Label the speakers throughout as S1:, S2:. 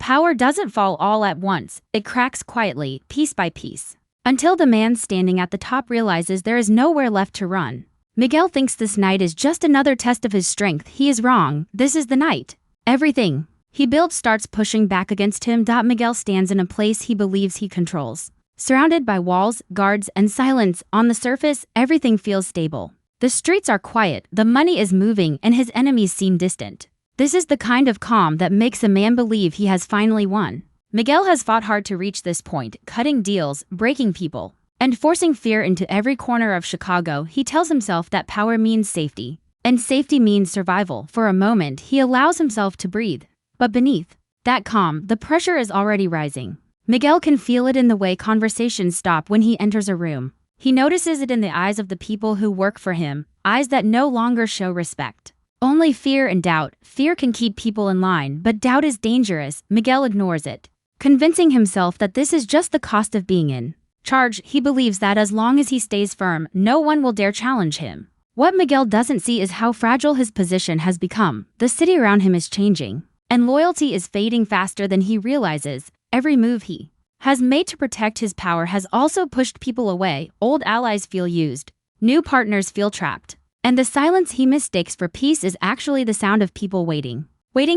S1: Power doesn't fall all at once, it cracks quietly, piece by piece. Until the man standing at the top realizes there is nowhere left to run. Miguel thinks this night is just another test of his strength. He is wrong. This is the night. Everything he built starts pushing back against him. Miguel stands in a place he believes he controls. Surrounded by walls, guards, and silence, on the surface, everything feels stable. The streets are quiet, the money is moving, and his enemies seem distant. This is the kind of calm that makes a man believe he has finally won. Miguel has fought hard to reach this point, cutting deals, breaking people, and forcing fear into every corner of Chicago. He tells himself that power means safety, and safety means survival. For a moment, he allows himself to breathe. But beneath that calm, the pressure is already rising. Miguel can feel it in the way conversations stop when he enters a room. He notices it in the eyes of the people who work for him, eyes that no longer show respect. Only fear and doubt. Fear can keep people in line, but doubt is dangerous. Miguel ignores it, convincing himself that this is just the cost of being in charge. He believes that as long as he stays firm, no one will dare challenge him. What Miguel doesn't see is how fragile his position has become. The city around him is changing, and loyalty is fading faster than he realizes. Every move he has made to protect his power has also pushed people away. Old allies feel used, new partners feel trapped, and the silence he mistakes for peace is actually the sound of people waiting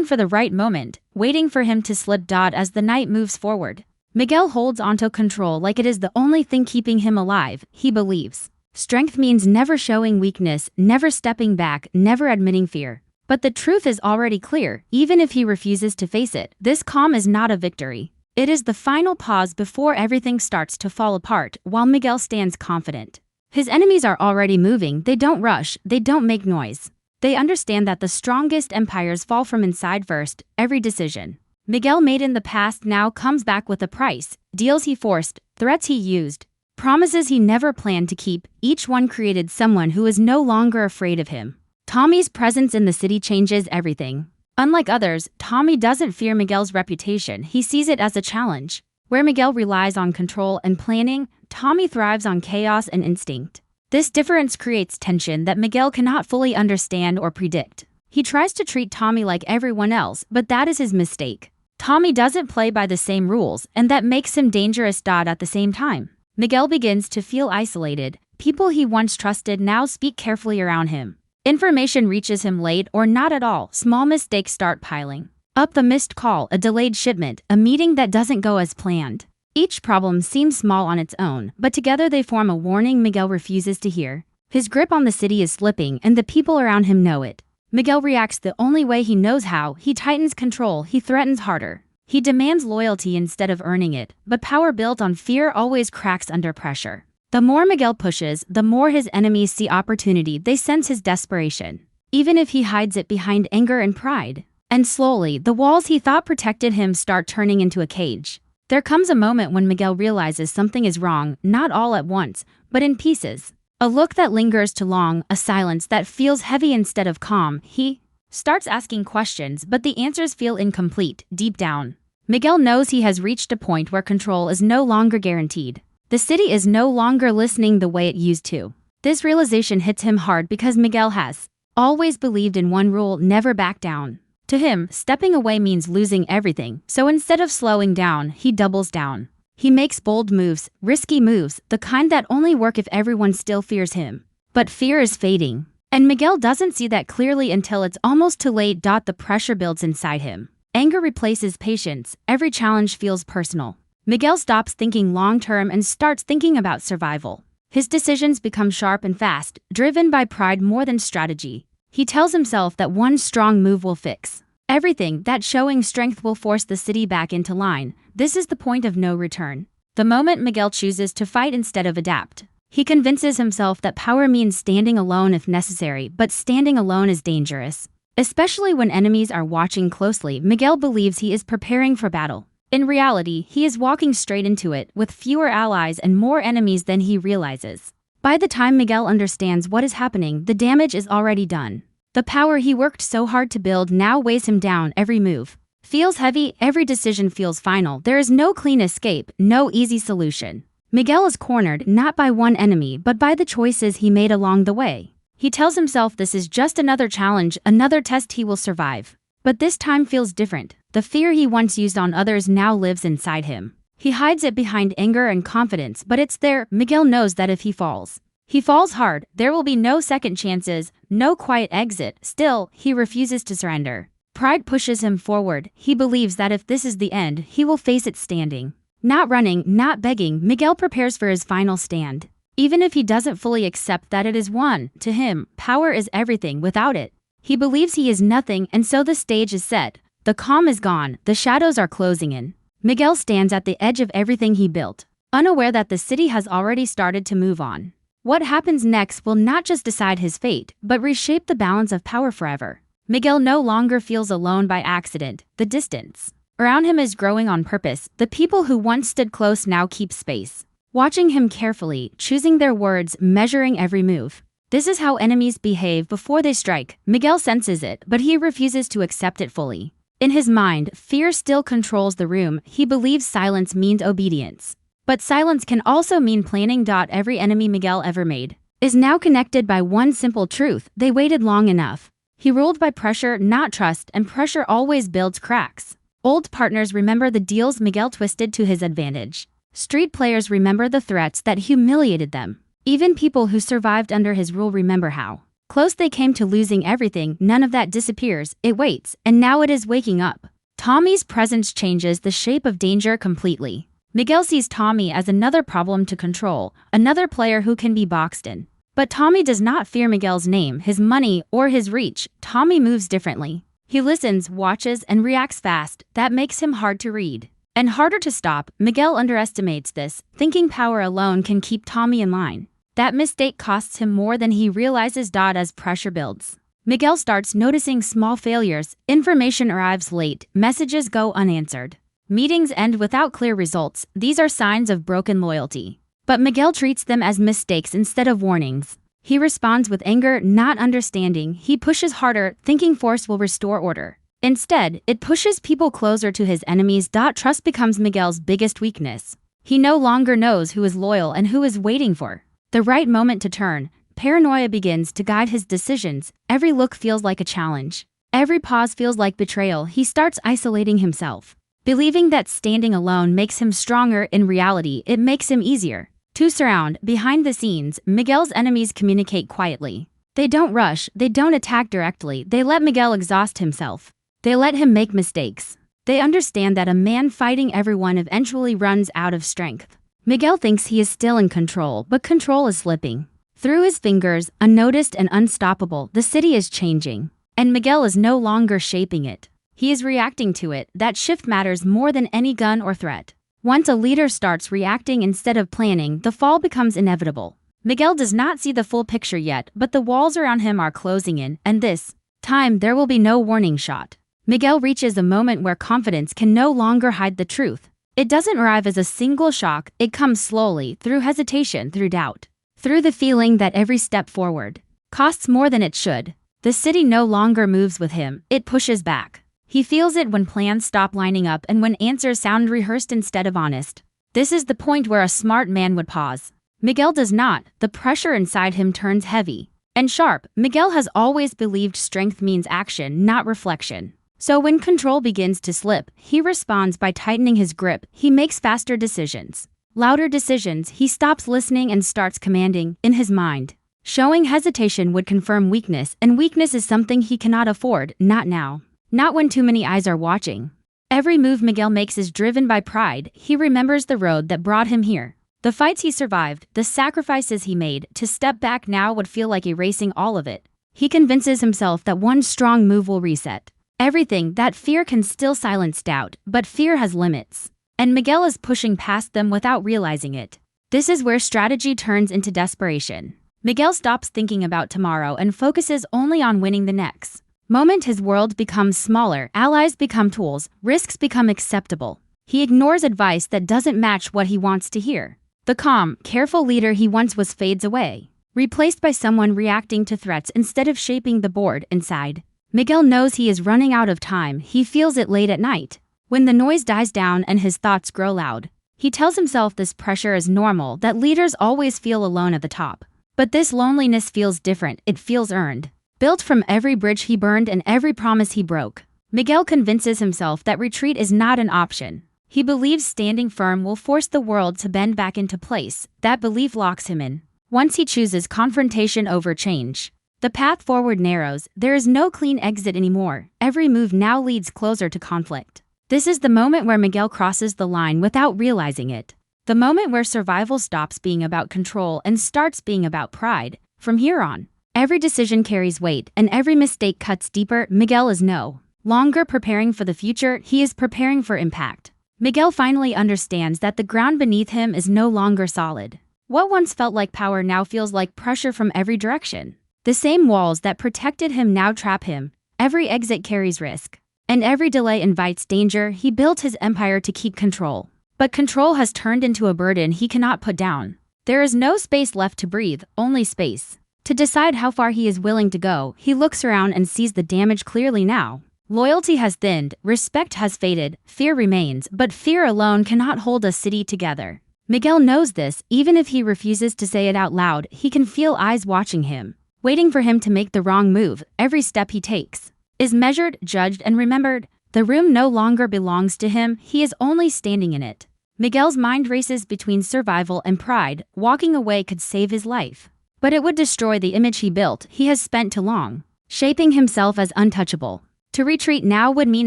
S1: for the right moment, waiting for him to slip. As the night moves forward, Miguel holds onto control like it is the only thing keeping him alive. He believes strength means never showing weakness, never stepping back, never admitting fear. But the truth is already clear. Even if he refuses to face it, this calm is not a victory. It is the final pause before everything starts to fall apart. While Miguel stands confident, his enemies are already moving. They don't rush, they don't make noise. They understand that the strongest empires fall from inside first. Every decision Miguel made in the past now comes back with a price. Deals he forced, threats he used, promises he never planned to keep. Each one created someone who is no longer afraid of him. Tommy's presence in the city changes everything. Unlike others, Tommy doesn't fear Miguel's reputation. He sees it as a challenge. Where Miguel relies on control and planning, Tommy thrives on chaos and instinct. This difference creates tension that Miguel cannot fully understand or predict. He tries to treat Tommy like everyone else, but that is his mistake. Tommy doesn't play by the same rules, and that makes him dangerous. At the same time, Miguel begins to feel isolated. People he once trusted now speak carefully around him. Information reaches him late or not at all. Small mistakes start piling up. The missed call, a delayed shipment, a meeting that doesn't go as planned. Each problem seems small on its own, but together they form a warning Miguel refuses to hear. His grip on the city is slipping, and the people around him know it. Miguel reacts the only way he knows how. He tightens control, he threatens harder. He demands loyalty instead of earning it, but power built on fear always cracks under pressure. The more Miguel pushes, the more his enemies see opportunity. They sense his desperation, even if he hides it behind anger and pride. And slowly, the walls he thought protected him start turning into a cage. There comes a moment when Miguel realizes something is wrong, not all at once, but in pieces. A look that lingers too long, a silence that feels heavy instead of calm. He starts asking questions, but the answers feel incomplete. Deep down, Miguel knows he has reached a point where control is no longer guaranteed. The city is no longer listening the way it used to. This realization hits him hard because Miguel has always believed in one rule: never back down. To him, stepping away means losing everything. So instead of slowing down, he doubles down. He makes bold moves, risky moves, the kind that only work if everyone still fears him. But fear is fading, and Miguel doesn't see that clearly until it's almost too late. The pressure builds inside him. Anger replaces patience. Every challenge feels personal. Miguel stops thinking long-term and starts thinking about survival. His decisions become sharp and fast, driven by pride more than strategy. He tells himself that one strong move will fix everything, that showing strength will force the city back into line. This is the point of no return. The moment Miguel chooses to fight instead of adapt, he convinces himself that power means standing alone if necessary, but standing alone is dangerous. Especially when enemies are watching closely. Miguel believes he is preparing for battle. In reality, he is walking straight into it, with fewer allies and more enemies than he realizes. By the time Miguel understands what is happening, the damage is already done. The power he worked so hard to build now weighs him down. Every move feels heavy, every decision feels final. There is no clean escape, no easy solution. Miguel is cornered not by one enemy, but by the choices he made along the way. He tells himself this is just another challenge, another test he will survive. But this time feels different. The fear he once used on others now lives inside him. He hides it behind anger and confidence, but it's there. Miguel knows that if he falls hard, there will be no second chances, no quiet exit. Still, he refuses to surrender. Pride pushes him forward. He believes that if this is the end, he will face it standing. Not running, not begging, Miguel prepares for his final stand. Even if he doesn't fully accept that it is won, to him, power is everything. Without it, he believes he is nothing, and so the stage is set. The calm is gone, the shadows are closing in. Miguel stands at the edge of everything he built, unaware that the city has already started to move on. What happens next will not just decide his fate, but reshape the balance of power forever. Miguel no longer feels alone by accident. The distance around him is growing on purpose. The people who once stood close now keep space, watching him carefully, choosing their words, measuring every move. This is how enemies behave before they strike. Miguel senses it, but he refuses to accept it fully. In his mind, fear still controls the room. He believes silence means obedience. But silence can also mean planning. Every enemy Miguel ever made is now connected by one simple truth: they waited long enough. He ruled by pressure, not trust, and pressure always builds cracks. Old partners remember the deals Miguel twisted to his advantage. Street players remember the threats that humiliated them. Even people who survived under his rule remember how close they came to losing everything. None of that disappears, it waits, and now it is waking up. Tommy's presence changes the shape of danger completely. Miguel sees Tommy as another problem to control, another player who can be boxed in. But Tommy does not fear Miguel's name, his money, or his reach. Tommy moves differently. He listens, watches, and reacts fast. That makes him hard to read and harder to stop. Miguel underestimates this, thinking power alone can keep Tommy in line. That mistake costs him more than he realizes. As pressure builds, Miguel starts noticing small failures. Information arrives late, messages go unanswered, meetings end without clear results. These are signs of broken loyalty. But Miguel treats them as mistakes instead of warnings. He responds with anger, not understanding. He pushes harder, thinking force will restore order. Instead, it pushes people closer to his enemies. Trust becomes Miguel's biggest weakness. He no longer knows who is loyal and who is waiting for the right moment to turn. Paranoia begins to guide his decisions. Every look feels like a challenge. Every pause feels like betrayal. He starts isolating himself, believing that standing alone makes him stronger. In reality, it makes him easier to surround. Behind the scenes, Miguel's enemies communicate quietly. They don't rush, they don't attack directly. They let Miguel exhaust himself. They let him make mistakes. They understand that a man fighting everyone eventually runs out of strength. Miguel thinks he is still in control, but control is slipping through his fingers, unnoticed and unstoppable. The city is changing, and Miguel is no longer shaping it. He is reacting to it. That shift matters more than any gun or threat. Once a leader starts reacting instead of planning, the fall becomes inevitable. Miguel does not see the full picture yet, but the walls around him are closing in, and this time there will be no warning shot. Miguel reaches a moment where confidence can no longer hide the truth. It doesn't arrive as a single shock, it comes slowly, through hesitation, through doubt, through the feeling that every step forward costs more than it should. The city no longer moves with him, it pushes back. He feels it when plans stop lining up and when answers sound rehearsed instead of honest. This is the point where a smart man would pause. Miguel does not. The pressure inside him turns heavy and sharp. Miguel has always believed strength means action, not reflection. So when control begins to slip, he responds by tightening his grip. He makes faster decisions, louder decisions. He stops listening and starts commanding. In his mind, showing hesitation would confirm weakness, and weakness is something he cannot afford, not now. Not when too many eyes are watching. Every move Miguel makes is driven by pride. He remembers the road that brought him here, the fights he survived, the sacrifices he made. To step back now would feel like erasing all of it. He convinces himself that one strong move will reset everything. That fear can still silence doubt, but fear has limits, and Miguel is pushing past them without realizing it. This is where strategy turns into desperation. Miguel stops thinking about tomorrow and focuses only on winning the next moment. His world becomes smaller, allies become tools, risks become acceptable. He ignores advice that doesn't match what he wants to hear. The calm, careful leader he once was fades away, replaced by someone reacting to threats instead of shaping the board. Inside, Miguel knows he is running out of time. He feels it late at night, when the noise dies down and his thoughts grow loud. He tells himself this pressure is normal, that leaders always feel alone at the top. But this loneliness feels different. It feels earned, built from every bridge he burned and every promise he broke. Miguel convinces himself that retreat is not an option. He believes standing firm will force the world to bend back into place. That belief locks him in. Once he chooses confrontation over change, the path forward narrows. There is no clean exit anymore. Every move now leads closer to conflict. This is the moment where Miguel crosses the line without realizing it. The moment where survival stops being about control and starts being about pride. From here on, every decision carries weight and every mistake cuts deeper. Miguel is no longer preparing for the future, he is preparing for impact. Miguel finally understands that the ground beneath him is no longer solid. What once felt like power now feels like pressure from every direction. The same walls that protected him now trap him. Every exit carries risk, and every delay invites danger. He built his empire to keep control, but control has turned into a burden he cannot put down. There is no space left to breathe, only space to decide how far he is willing to go. He looks around and sees the damage clearly now. Loyalty has thinned, respect has faded, fear remains, but fear alone cannot hold a city together. Miguel knows this. Even if he refuses to say it out loud, he can feel eyes watching him, waiting for him to make the wrong move. Every step he takes is measured, judged, and remembered. The room no longer belongs to him, he is only standing in it. Miguel's mind races between survival and pride. Walking away could save his life, but it would destroy the image he built. He has spent too long shaping himself as untouchable. To retreat now would mean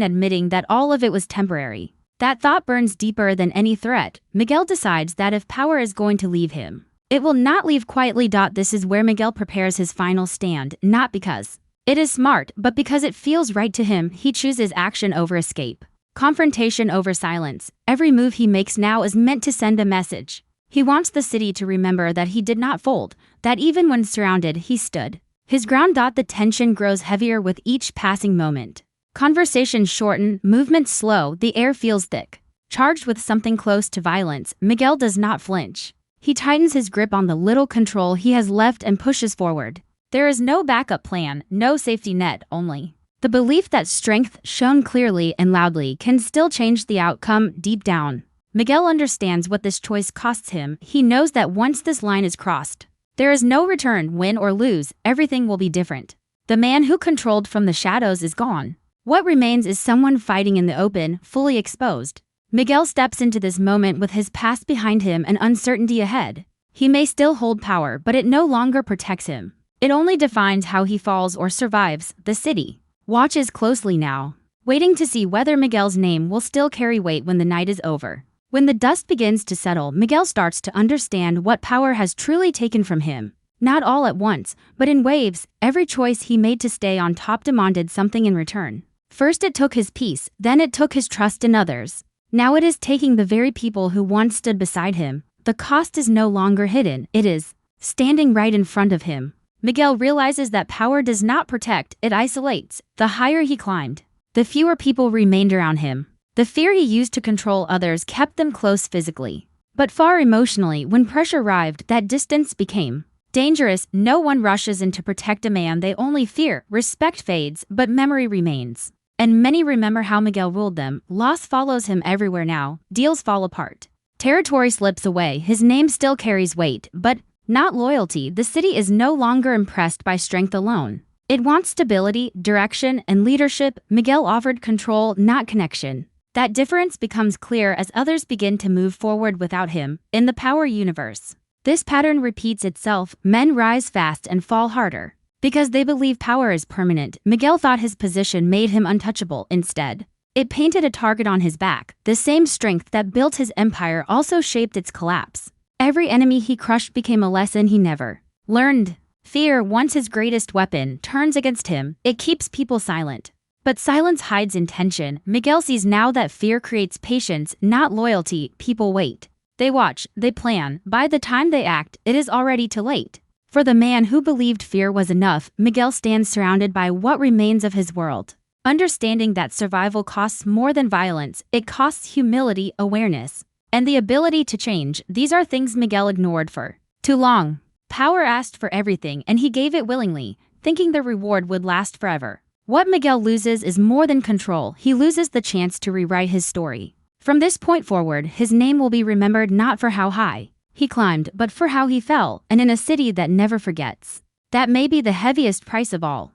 S1: admitting that all of it was temporary. That thought burns deeper than any threat. Miguel decides that if power is going to leave him, it will not leave quietly. This is where Miguel prepares his final stand, not because it is smart, but because it feels right to him. He chooses action over escape, confrontation over silence. Every move he makes now is meant to send a message. He wants the city to remember that he did not fold, that even when surrounded, he stood his ground. The tension grows heavier with each passing moment. Conversations shorten, movements slow, the air feels thick, charged with something close to violence. Miguel does not flinch. He tightens his grip on the little control he has left and pushes forward. There is no backup plan, no safety net, only the belief that strength, shown clearly and loudly, can still change the outcome. Deep down, Miguel understands what this choice costs him. He knows that once this line is crossed, there is no return. Win or lose, everything will be different. The man who controlled from the shadows is gone. What remains is someone fighting in the open, fully exposed. Miguel steps into this moment with his past behind him and uncertainty ahead. He may still hold power, but it no longer protects him. It only defines how he falls or survives. The city watches closely now, waiting to see whether Miguel's name will still carry weight when the night is over. When the dust begins to settle, Miguel starts to understand what power has truly taken from him. Not all at once, but in waves. Every choice he made to stay on top demanded something in return. First it took his peace, then it took his trust in others. Now it is taking the very people who once stood beside him. The cost is no longer hidden, it is standing right in front of him. Miguel realizes that power does not protect, it isolates. The higher he climbed, the fewer people remained around him. The fear he used to control others kept them close physically, but far emotionally. When pressure arrived, that distance became dangerous. No one rushes in to protect a man they only fear. Respect fades, but memory remains. And many remember how Miguel ruled them. Loss follows him everywhere now. Deals fall apart. Territory slips away. His name still carries weight, but not loyalty. The city is no longer impressed by strength alone. It wants stability, direction, and leadership. Miguel offered control, not connection. That difference becomes clear as others begin to move forward without him. In the power universe, this pattern repeats itself. Men rise fast and fall harder because they believe power is permanent. Miguel thought his position made him untouchable. Instead, it painted a target on his back. The same strength that built his empire also shaped its collapse. Every enemy he crushed became a lesson he never learned. Fear, once his greatest weapon, turns against him. It keeps people silent. But silence hides intention. Miguel sees now that fear creates patience, not loyalty. People wait. They watch, they plan. By the time they act, it is already too late. For the man who believed fear was enough, Miguel stands surrounded by what remains of his world. Understanding that survival costs more than violence, it costs humility, awareness, and the ability to change. These are things Miguel ignored for too long. Power asked for everything, and he gave it willingly, thinking the reward would last forever. What Miguel loses is more than control. He loses the chance to rewrite his story. From this point forward, his name will be remembered not for how high he climbed, but for how he fell, and in a city that never forgets. That may be the heaviest price of all.